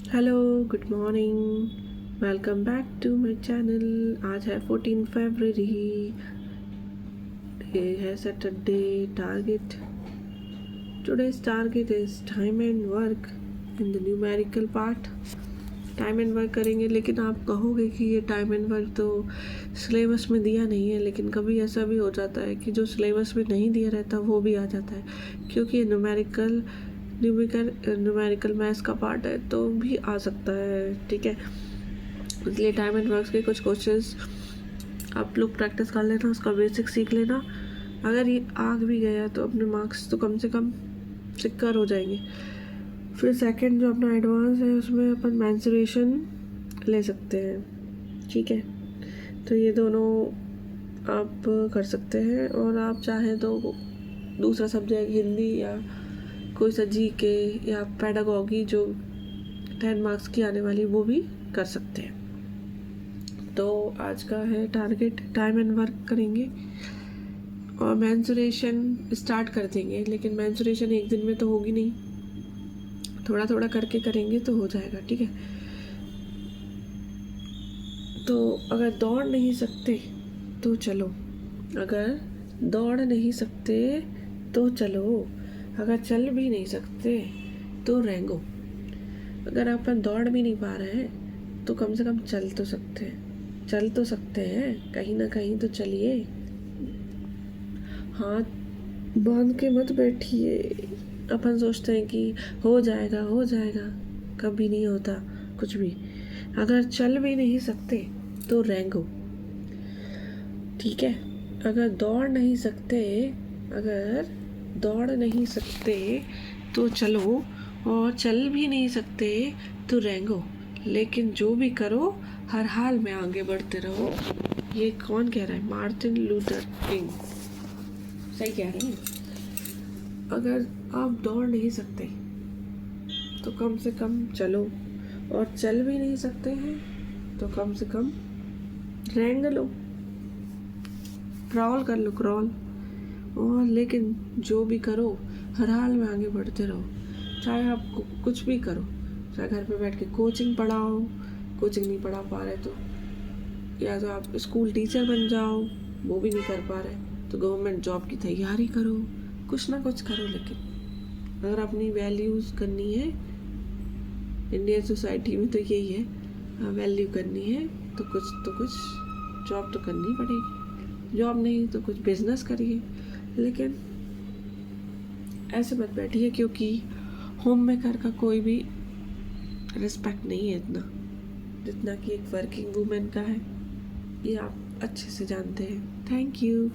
Hello, good morning. Welcome back to my channel. आज है 14 फरवरी। ये है Saturday. Target today's target is time and work in the numerical part. Time and work करेंगे, लेकिन आप कहोगे कि ये टाइम एंड वर्क तो सिलेबस में दिया नहीं है। लेकिन कभी ऐसा भी हो जाता है कि जो सिलेबस में नहीं दिया रहता वो भी आ जाता है, क्योंकि ये न्यूमेरिकल मैथ्स का पार्ट है तो भी आ सकता है। ठीक है, इसलिए टाइम एंड वर्क्स के कुछ क्वेश्चंस आप लोग प्रैक्टिस कर लेना, उसका बेसिक सीख लेना। अगर ये आ भी गया तो अपने मार्क्स तो कम से कम सिक्योर हो जाएंगे। फिर सेकंड जो अपना एडवांस है उसमें अपन मेंसुरेशन ले सकते हैं। ठीक है, तो ये दोनों आप कर सकते हैं। और आप चाहें तो दूसरा सब्जेक्ट हिंदी या कोई सा जीके या पेडागॉगी जो 10 मार्क्स की आने वाली वो भी कर सकते हैं। तो आज का है टारगेट, टाइम एंड वर्क करेंगे और मेंसुरेशन स्टार्ट कर देंगे। लेकिन मेंसुरेशन एक दिन में तो होगी नहीं, थोड़ा थोड़ा करके करेंगे तो हो जाएगा। ठीक है, तो अगर दौड़ नहीं सकते तो चलो, अगर दौड़ नहीं सकते तो चलो, अगर चल भी नहीं सकते तो रेंगो। अगर अपन दौड़ भी नहीं पा रहे हैं तो कम से कम चल तो सकते हैं, कहीं ना कहीं तो चलिए। हाथ बांध के मत बैठिए। अपन सोचते हैं कि हो जाएगा, कभी नहीं होता कुछ भी। अगर चल भी नहीं सकते तो रेंगो। ठीक है, अगर दौड़ नहीं सकते तो चलो, और चल भी नहीं सकते तो रेंगो। लेकिन जो भी करो हर हाल में आगे बढ़ते रहो। ये कौन कह रहा है? मार्टिन लूथर किंग सही कह रहे हैं। अगर आप दौड़ नहीं सकते तो कम से कम चलो, और चल भी नहीं सकते हैं तो कम से कम रेंग लो, क्रॉल कर लो, क्रॉल। और लेकिन जो भी करो हर हाल में आगे बढ़ते रहो। चाहे आप कुछ भी करो, चाहे घर पे बैठ के कोचिंग पढ़ाओ, कोचिंग नहीं पढ़ा पा रहे तो, या तो आप स्कूल टीचर बन जाओ, वो भी नहीं कर पा रहे तो गवर्नमेंट जॉब की तैयारी करो, कुछ ना कुछ करो। लेकिन अगर अपनी वैल्यूज़ करनी है इंडियन सोसाइटी में तो यही है, वैल्यू करनी है तो कुछ जॉब तो करनी पड़ेगी। जॉब नहीं तो कुछ बिजनेस करिए, लेकिन ऐसे मत बैठिए, क्योंकि होम मेकर का कोई भी रिस्पेक्ट नहीं है इतना जितना कि एक वर्किंग वूमेन का है। ये आप अच्छे से जानते हैं। Thank you.